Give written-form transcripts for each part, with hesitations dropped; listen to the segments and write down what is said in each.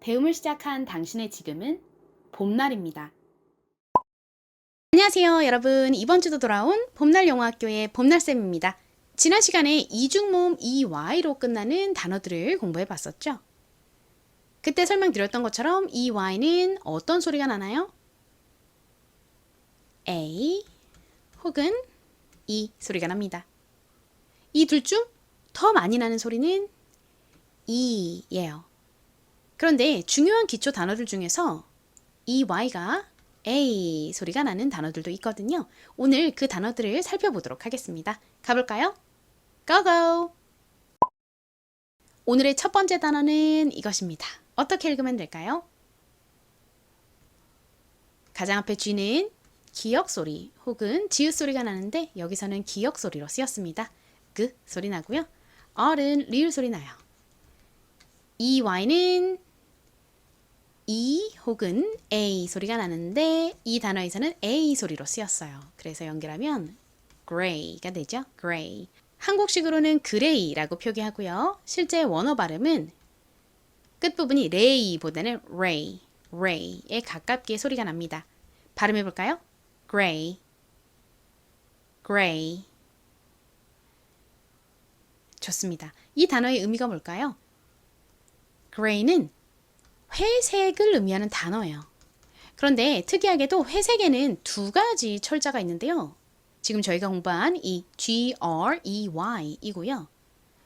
배움을 시작한 당신의 지금은 봄날입니다. 안녕하세요, 여러분. 이번 주도 돌아온 봄날 영어학교의 봄날쌤입니다. 지난 시간에 이중모음 EY로 끝나는 단어들을 공부해 봤었죠? 그때 설명드렸던 것처럼 EY는 어떤 소리가 나나요? A 혹은 E 소리가 납니다. 이 둘 중 더 많이 나는 소리는 E예요. 그런데 중요한 기초 단어들 중에서 EY가 A 소리가 나는 단어들도 있거든요. 오늘 그 단어들을 살펴보도록 하겠습니다. 가볼까요? 고고! 오늘의 첫 번째 단어는 이것입니다. 어떻게 읽으면 될까요? 가장 앞에 G는 기역 소리 혹은 지읒 소리가 나는데 여기서는 기역 소리로 쓰였습니다. 그 소리 나고요. R은 리을 소리 나요. EY는 E 혹은 A 소리가 나는데 이 단어에서는 A 소리로 쓰였어요. 그래서 연결하면 gray가 되죠. gray. 한국식으로는 그레이라고 표기하고요. 실제 원어 발음은 끝부분이 레이보다는 ray에 가깝게 소리가 납니다. 발음해 볼까요? gray, gray. 좋습니다. 이 단어의 의미가 뭘까요? gray는 회색을 의미하는 단어예요. 그런데 특이하게도 회색에는 두 가지 철자가 있는데요. 지금 저희가 공부한 이 G-R-E-Y 이고요.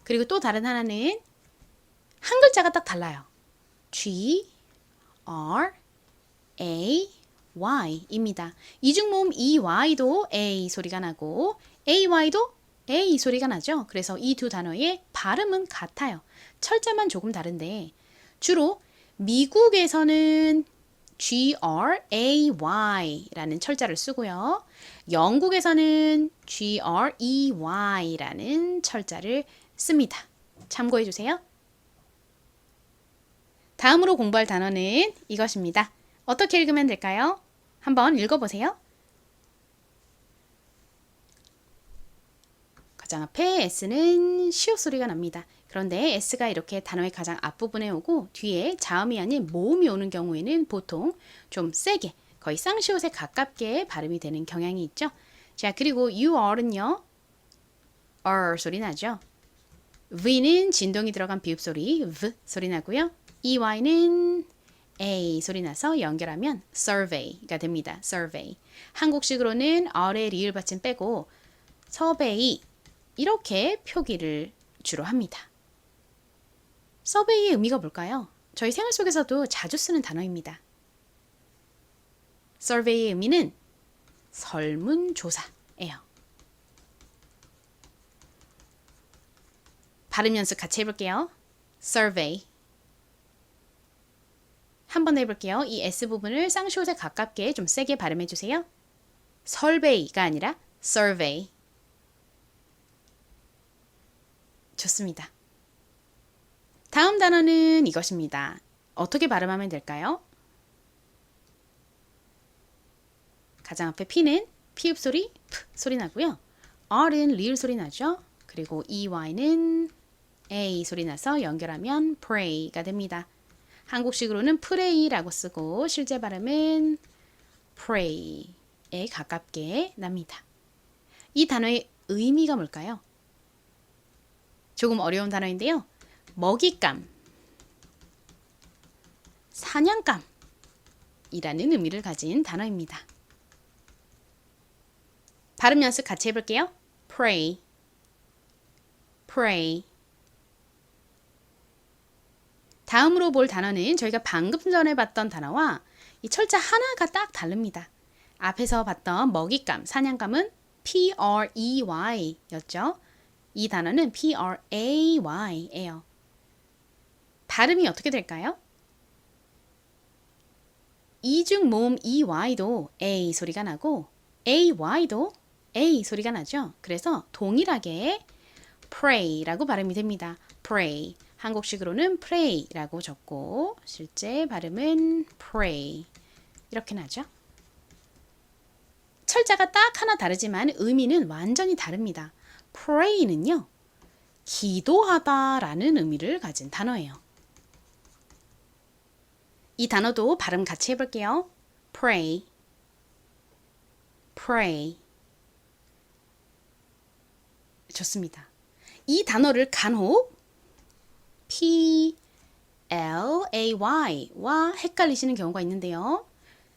그리고 또 다른 하나는 한 글자가 딱 달라요. G-R-A-Y입니다. 이중모음 EY도 A 소리가 나고 AY도 A 소리가 나죠. 그래서 이 두 단어의 발음은 같아요. 철자만 조금 다른데 주로 미국에서는 G-R-A-Y라는 철자를 쓰고요. 영국에서는 G-R-E-Y라는 철자를 씁니다. 참고해 주세요. 다음으로 공부할 단어는 이것입니다. 어떻게 읽으면 될까요? 한번 읽어보세요. 가장 앞에 S는 시옷 소리가 납니다. 그런데 S가 이렇게 단어의 가장 앞부분에 오고 뒤에 자음이 아닌 모음이 오는 경우에는 보통 좀 세게 거의 쌍시옷에 가깝게 발음이 되는 경향이 있죠. 자, 그리고 UR은요. R 소리 나죠. V는 진동이 들어간 비읍 소리 V 소리 나고요. EY는 A 소리 나서 연결하면 survey가 됩니다. survey. 한국식으로는 R의 리을 받침 빼고 survey 이렇게 표기를 주로 합니다. 서베이의 의미가 뭘까요? 저희 생활 속에서도 자주 쓰는 단어입니다. 서베이의 의미는 설문조사예요. 발음 연습 같이 해볼게요. survey. 한번 해볼게요. 이 S 부분을 쌍시옷에 가깝게 좀 세게 발음해주세요. 설베이가 아니라 survey. 좋습니다. 다음 단어는 이것입니다. 어떻게 발음하면 될까요? 가장 앞에 P는 피읍 소리, P 소리 나고요. R은 리을 소리 나죠. 그리고 EY는 A 소리 나서 연결하면 pray가 됩니다. 한국식으로는 pray라고 쓰고 실제 발음은 pray에 가깝게 납니다. 이 단어의 의미가 뭘까요? 조금 어려운 단어인데요. 먹잇감, 사냥감이라는 의미를 가진 단어입니다. 발음 연습 같이 해볼게요. Pray, pray. 다음으로 볼 단어는 저희가 방금 전에 봤던 단어와 이 철자 하나가 딱 다릅니다. 앞에서 봤던 먹잇감, 사냥감은 P-R-E-Y 였죠. 이 단어는 P-R-A-Y예요. 발음이 어떻게 될까요? 이중 모음 EY도 A 소리가 나고 AY도 A 소리가 나죠. 그래서 동일하게 pray라고 발음이 됩니다. pray. 한국식으로는 pray라고 적고 실제 발음은 pray. 이렇게 나죠. 철자가 딱 하나 다르지만 의미는 완전히 다릅니다. pray는요. 기도하다라는 의미를 가진 단어예요. 이 단어도 발음 같이 해볼게요. pray, pray. 좋습니다. 이 단어를 간혹 P-L-A-Y와 헷갈리시는 경우가 있는데요.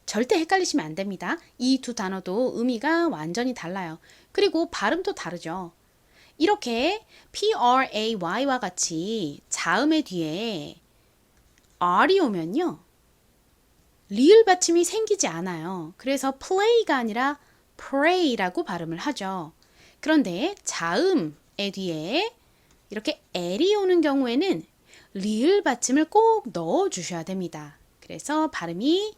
절대 헷갈리시면 안 됩니다. 이 두 단어도 의미가 완전히 달라요. 그리고 발음도 다르죠. 이렇게 P-R-A-Y와 같이 자음의 뒤에 R이 오면요. 리을 받침이 생기지 않아요. 그래서 play가 아니라 pray라고 발음을 하죠. 그런데 자음의 뒤에 이렇게 L이 오는 경우에는 리을 받침을 꼭 넣어 주셔야 됩니다. 그래서 발음이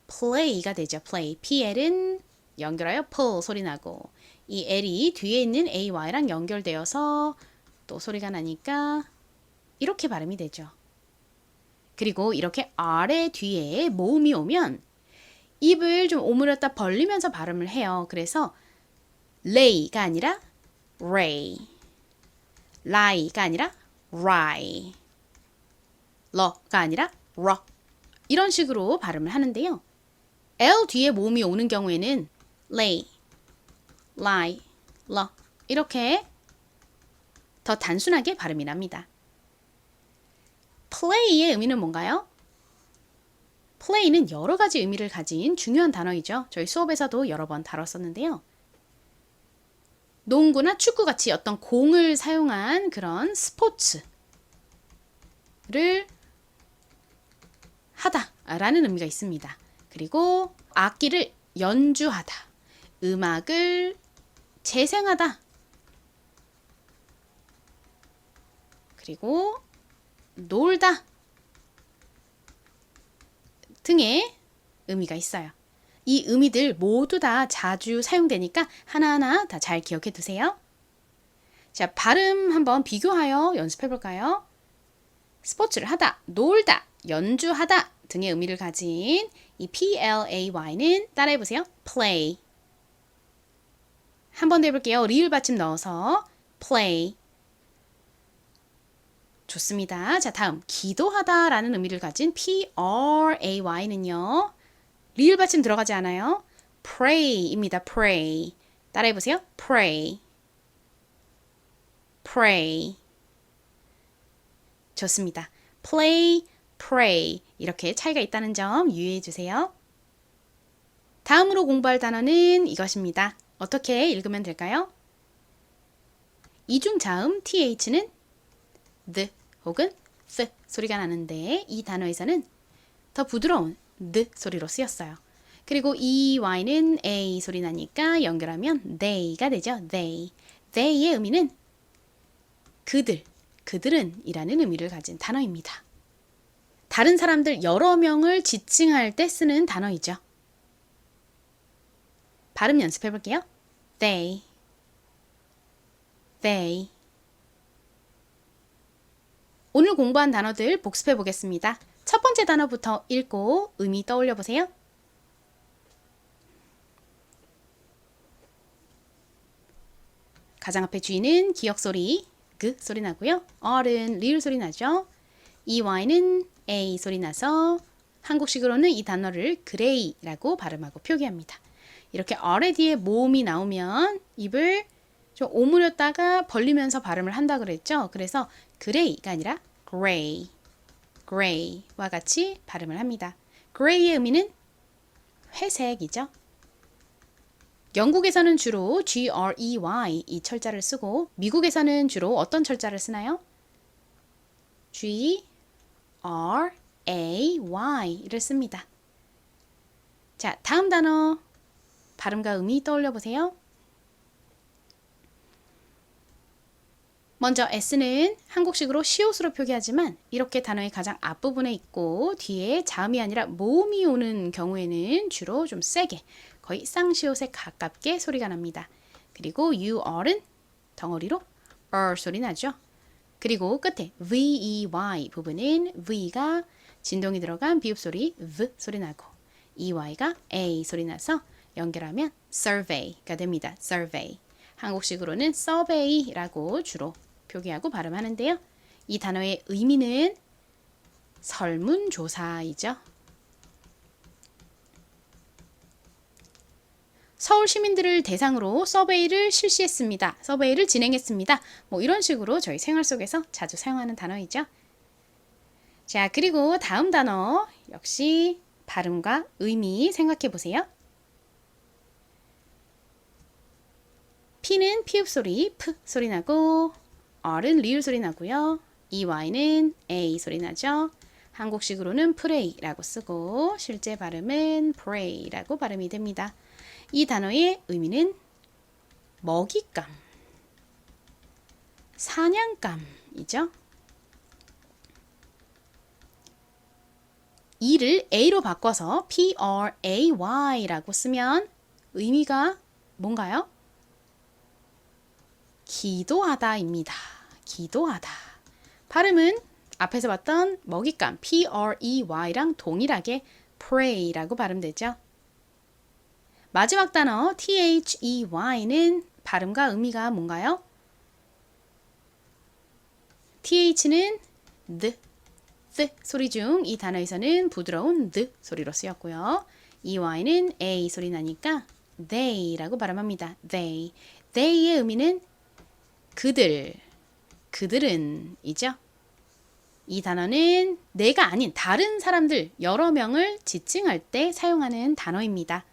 play가 되죠. play. PL은 연결하여 pull 소리 나고 이 L이 뒤에 있는 AY랑 연결되어서 또 소리가 나니까 이렇게 발음이 되죠. 그리고 이렇게 R의 뒤에 모음이 오면 입을 좀 오므렸다 벌리면서 발음을 해요. 그래서 lay가 아니라 ray, lie가 아니라 lie, l가 아니라 r 이런 식으로 발음을 하는데요. L 뒤에 모음이 오는 경우에는 lay, lie, l 이렇게 더 단순하게 발음이 납니다. play의 의미는 뭔가요? play는 여러 가지 의미를 가진 중요한 단어이죠. 저희 수업에서도 여러 번 다뤘었는데요. 농구나 축구같이 어떤 공을 사용한 그런 스포츠를 하다라는 의미가 있습니다. 그리고 악기를 연주하다, 음악을 재생하다, 그리고 놀다 등의 의미가 있어요. 이 의미들 모두 다 자주 사용되니까 하나하나 다 잘 기억해 두세요. 자, 발음 한번 비교하여 연습해 볼까요? 스포츠를 하다, 놀다, 연주하다 등의 의미를 가진 이 PLAY는 따라해 보세요. play. 한 번 더 해볼게요. 리을 받침 넣어서 play. 좋습니다. 자, 다음 기도하다라는 의미를 가진 PRAY는요. 리을 받침 들어가지 않아요. pray입니다. pray. 따라해 보세요. pray. pray. 좋습니다. play, pray 이렇게 차이가 있다는 점 유의해 주세요. 다음으로 공부할 단어는 이것입니다. 어떻게 읽으면 될까요? 이중자음 TH는 the 혹은 th 소리가 나는데 이 단어에서는 더 부드러운 the 소리로 쓰였어요. 그리고 이 y는 a 소리 나니까 연결하면 they가 되죠. they의 의미는 그들, 그들은 이라는 의미를 가진 단어입니다. 다른 사람들 여러 명을 지칭할 때 쓰는 단어이죠. 발음 연습해 볼게요. they. 오늘 공부한 단어들 복습해 보겠습니다. 첫 번째 단어부터 읽고 의미 떠올려 보세요. 가장 앞에 G는 기역 소리, 그 소리 나고요. R은 리을 소리 나죠. 이 Y는 A 소리 나서 한국식으로는 이 단어를 그레이라고 발음하고 표기합니다. 이렇게 R의 뒤에 모음이 나오면 입을 좀 오므렸다가 벌리면서 발음을 한다 그랬죠. 그래서 그레이가 아니라 gray와 같이 발음을 합니다. gray의 의미는 회색이죠. 영국에서는 주로 G-R-E-Y 이 철자를 쓰고 미국에서는 주로 어떤 철자를 쓰나요? G-R-A-Y를 씁니다. 자, 다음 단어 발음과 의미 떠올려 보세요. 먼저 S는 한국식으로 시옷으로 표기하지만 이렇게 단어의 가장 앞부분에 있고 뒤에 자음이 아니라 모음이 오는 경우에는 주로 좀 세게 거의 쌍시옷에 가깝게 소리가 납니다. 그리고 UR은 덩어리로 소리 나죠. 그리고 끝에 VEY 부분은 V가 진동이 들어간 비읍소리 V 소리 나고 EY가 A 소리 나서 연결하면 survey가 됩니다. survey. 한국식으로는 survey라고 주로 표기하고 발음하는데요. 이 단어의 의미는 설문조사이죠. 서울 시민들을 대상으로 서베이를 실시했습니다. 서베이를 진행했습니다. 뭐 이런 식으로 저희 생활 속에서 자주 사용하는 단어이죠. 자, 그리고 다음 단어 역시 발음과 의미 생각해 보세요. P는 피읍 소리, 프 소리 나고 R은 리을 소리 나고요. EY는 A 소리 나죠. 한국식으로는 pray라고 쓰고 실제 발음은 pray라고 발음이 됩니다. 이 단어의 의미는 먹잇감, 사냥감이죠. E를 A로 바꿔서 P-R-A-Y라고 쓰면 의미가 뭔가요? 기도하다입니다. 기도하다. 발음은 앞에서 봤던 먹잇감 P-R-E-Y랑 동일하게 pray라고 발음되죠. 마지막 단어 T-H-E-Y는 발음과 의미가 뭔가요? TH는 the 소리 중 이 단어에서는 부드러운 the 소리로 쓰였고요. EY는 A 소리 나니까 they라고 발음합니다. they의 의미는 그들, 그들은 이죠. 이 단어는 내가 아닌 다른 사람들 여러 명을 지칭할 때 사용하는 단어입니다.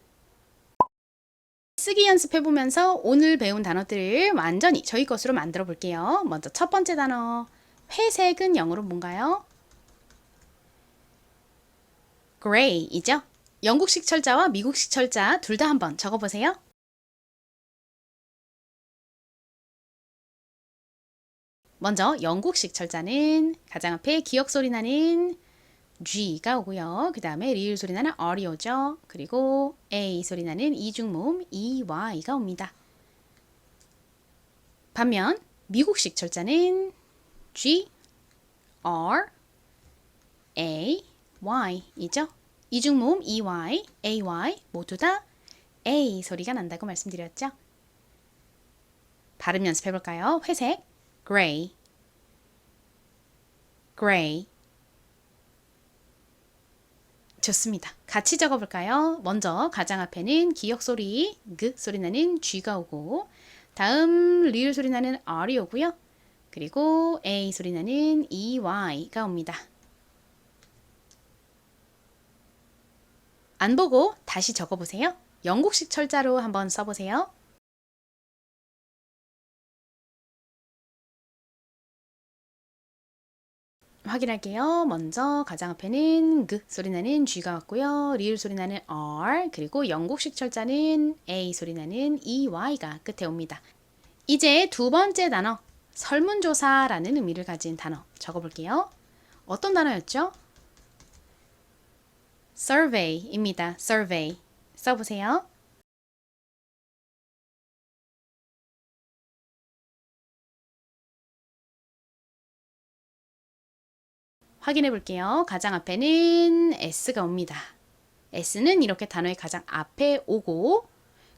쓰기 연습해보면서 오늘 배운 단어들을 완전히 저희 것으로 만들어 볼게요. 먼저 첫 번째 단어 회색은 영어로 뭔가요? gray이죠. 영국식 철자와 미국식 철자 둘 다 한번 적어보세요. 먼저 영국식 철자는 가장 앞에 기억 소리 나는 G가 오고요. 그 다음에 리을 소리 나는 R이 오죠. 그리고 A 소리 나는 이중모음 EY가 옵니다. 반면 미국식 철자는 G, R, A, Y이죠. 이중모음 EY, AY 모두 다 A 소리가 난다고 말씀드렸죠. 발음 연습해볼까요? 회색, gray, gray. 좋습니다. 같이 적어볼까요? 먼저 가장 앞에는 기역 소리, 그 소리 나는 G가 오고 다음 리을 소리 나는 R이 오고요. 그리고 A 소리 나는 EY가 옵니다. 안 보고 다시 적어보세요. 영국식 철자로 한번 써보세요. 확인할게요. 먼저 가장 앞에는 그 소리 나는 G가 왔고요. 리을 소리 나는 R 그리고 영국식 철자는 A 소리 나는 EY가 끝에 옵니다. 이제 두 번째 단어 설문조사라는 의미를 가진 단어 적어볼게요. 어떤 단어였죠? survey입니다. survey 써보세요. 확인해 볼게요. 가장 앞에는 S가 옵니다. S는 이렇게 단어의 가장 앞에 오고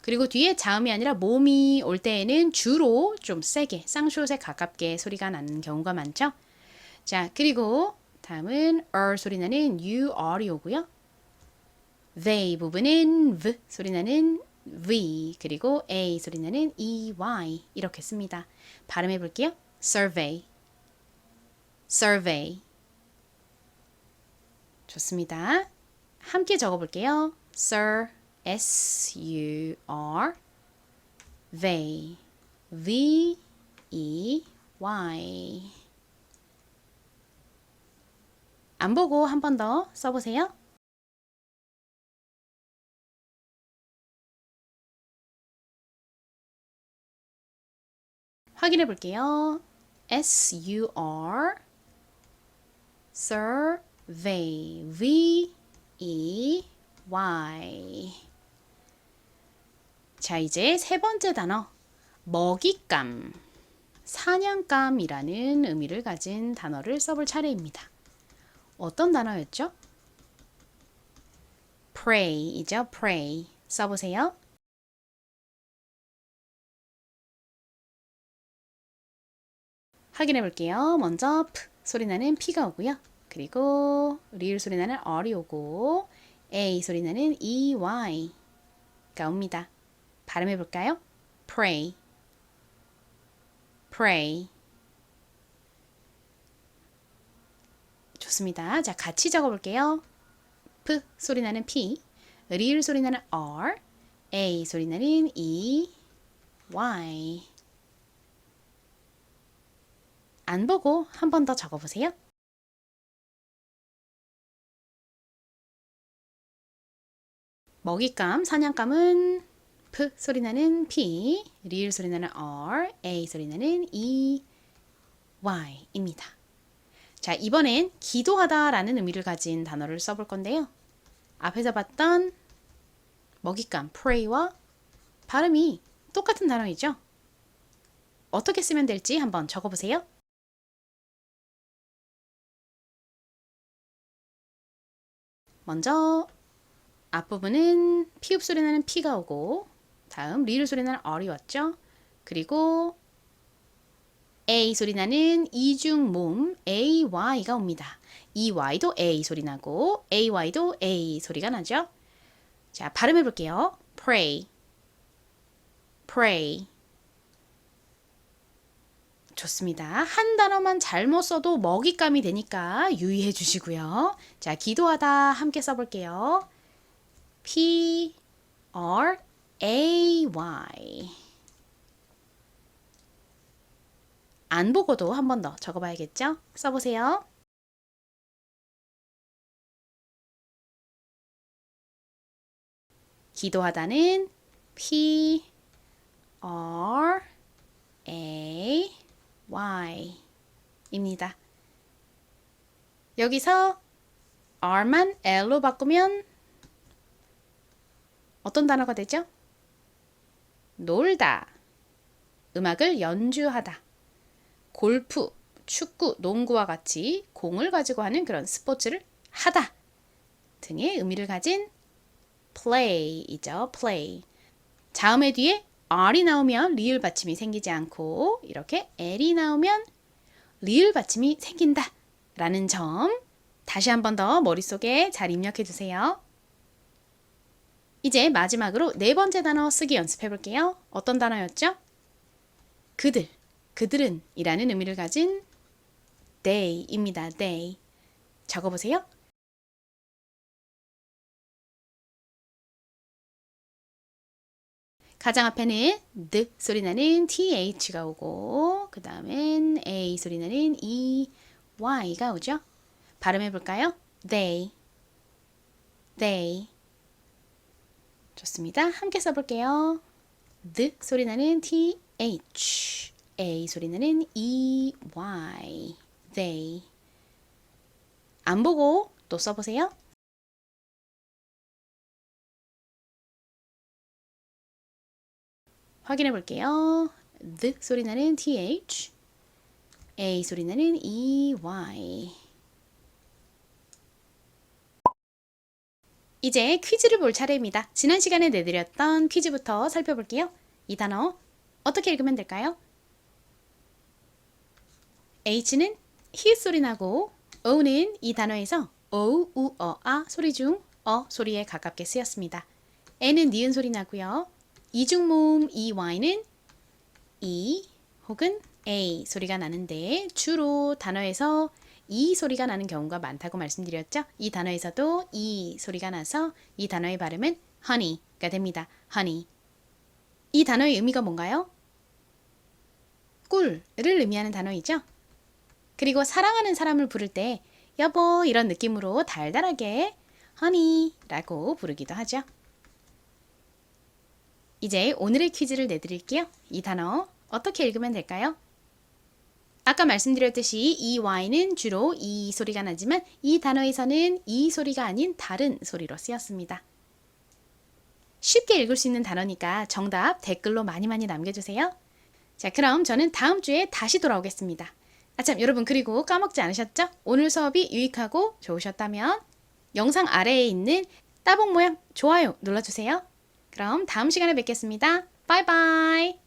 그리고 뒤에 자음이 아니라 모음이 올 때에는 주로 좀 세게 쌍시옷에 가깝게 소리가 나는 경우가 많죠. 자, 그리고 다음은 소리 나는 UR이 오고요. they 부분은 V 소리 나는 V 그리고 A 소리 나는 EY 이렇게 씁니다. 발음해 볼게요. survey, survey. 좋습니다. 함께 적어볼게요. S-U-R they, V-E-Y. 안 보고 한 번 더 써보세요. 확인해 볼게요. S-U-R survey, V-E-Y. 자, 이제 세 번째 단어 먹잇감, 사냥감이라는 의미를 가진 단어를 써볼 차례입니다. 어떤 단어였죠? prey이죠. prey 써보세요. 확인해 볼게요. 먼저 P 소리 나는 P가 오고요. 그리고 리을 소리 나는 R이 오고 A 소리 나는 EY가 옵니다. 발음해 볼까요? Pray, pray. 좋습니다. 자, 같이 적어볼게요. P 소리 나는 P, 리을 소리 나는 R, A 소리 나는 E, Y. 안 보고 한 번 더 적어보세요. 먹잇감, 사냥감은 P 소리 나는 P, 리을 소리 나는 R, A 소리 나는 E, Y입니다. 자, 이번엔 기도하다 라는 의미를 가진 단어를 써볼 건데요. 앞에서 봤던 먹잇감, pray와 발음이 똑같은 단어이죠. 어떻게 쓰면 될지 한번 적어보세요. 먼저 앞부분은 피읍 소리 나는 P가 오고 다음 리을 소리 나는 R이 왔죠. 그리고 A 소리 나는 이중 모음 AY가 옵니다. EY도 A 소리 나고 AY도 A 소리가 나죠. 자, 발음해 볼게요. Pray, pray. 좋습니다. 한 단어만 잘못 써도 먹잇감이 되니까 유의해 주시고요. 자, 기도하다 함께 써볼게요. P, R, A, Y. 안 보고도 한 번 더 적어봐야겠죠? 써보세요. 기도하다는 P, R, A, Y입니다. 여기서 R만 L로 바꾸면 어떤 단어가 되죠? 놀다, 음악을 연주하다, 골프, 축구, 농구와 같이 공을 가지고 하는 그런 스포츠를 하다 등의 의미를 가진 play이죠. play. 자음의 뒤에 R이 나오면 리을 받침이 생기지 않고 이렇게 L이 나오면 리을 받침이 생긴다 라는 점 다시 한 번 더 머릿속에 잘 입력해 두세요. 이제 마지막으로 네 번째 단어 쓰기 연습해 볼게요. 어떤 단어였죠? 그들, 그들은 이라는 의미를 가진 they입니다. they. 적어보세요. 가장 앞에는 the 소리 나는 th가 오고 그 다음엔 a 소리 나는 y가 오죠. 발음해 볼까요? they, they. 좋습니다. 함께 써볼게요. the 소리 나는 th, a 소리 나는 ey, they. 안 보고 또 써보세요. 확인해 볼게요. the 소리 나는 th, a 소리 나는 ey. 이제 퀴즈를 볼 차례입니다. 지난 시간에 내드렸던 퀴즈부터 살펴볼게요. 이 단어 어떻게 읽으면 될까요? H는 히읗 소리 나고 O는 이 단어에서 어, 우, 어, 아 소리 중 어 소리에 가깝게 쓰였습니다. N은 니은 소리 나고요. 이중모음 EY는 E 혹은 A 소리가 나는데 주로 단어에서 E 소리가 나는 경우가 많다고 말씀드렸죠. 이 단어에서도 E 소리가 나서 이 단어의 발음은 honey가 됩니다. honey. 이 단어의 의미가 뭔가요? 꿀을 의미하는 단어이죠. 그리고 사랑하는 사람을 부를 때 여보 이런 느낌으로 달달하게 honey라고 부르기도 하죠. 이제 오늘의 퀴즈를 내드릴게요. 이 단어 어떻게 읽으면 될까요? 아까 말씀드렸듯이 EY는 주로 E 소리가 나지만 이 단어에서는 E 소리가 아닌 다른 소리로 쓰였습니다. 쉽게 읽을 수 있는 단어니까 정답 댓글로 많이 남겨주세요. 자, 그럼 저는 다음 주에 다시 돌아오겠습니다. 아참, 여러분 그리고 까먹지 않으셨죠? 오늘 수업이 유익하고 좋으셨다면 영상 아래에 있는 따봉 모양 좋아요 눌러주세요. 그럼 다음 시간에 뵙겠습니다. 바이바이.